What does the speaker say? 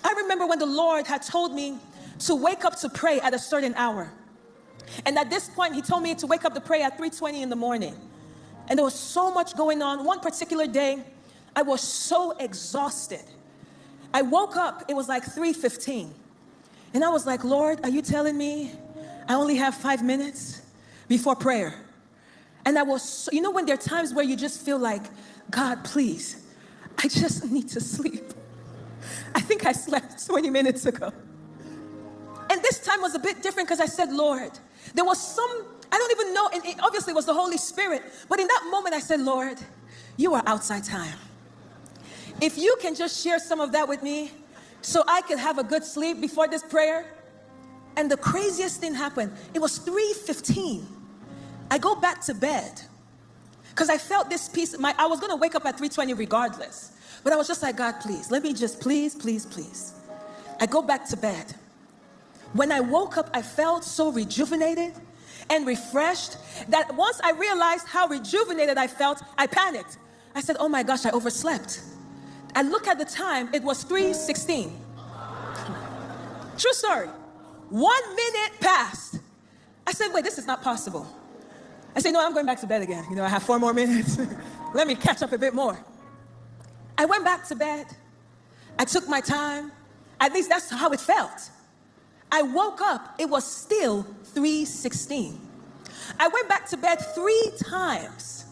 I remember when the Lord had told me to wake up to pray at a certain hour. And at this point, he told me to wake up to pray at 3:20 in the morning. And there was so much going on. One particular day, I was so exhausted. I woke up, it was like 3:15. And I was like, Lord, are you telling me I only have 5 minutes before prayer? And I was, you know, when there are times where you just feel like, God, please, I just need to sleep. I think I slept 20 minutes ago. And this time was a bit different because I said, Lord, there was some, I don't even know, and it obviously was the Holy Spirit, but in that moment I said, Lord, you are outside time. If you can just share some of that with me so I can have a good sleep before this prayer. And the craziest thing happened. It was 3:15. I go back to bed because I felt this peace. I was going to wake up at 3:20 regardless. But I was just like, God, please, let me just, please. I go back to bed. When I woke up, I felt so rejuvenated and refreshed that once I realized how rejuvenated I felt, I panicked. I said, oh my gosh, I overslept. I look at the time, it was 3:16. True story. 1 minute passed. I said, wait, this is not possible. I said, no, I'm going back to bed again. You know, I have 4 more minutes. Let me catch up a bit more. I went back to bed. I took my time. At least that's how it felt. I woke up, it was still 3:16. I went back to bed 3 times.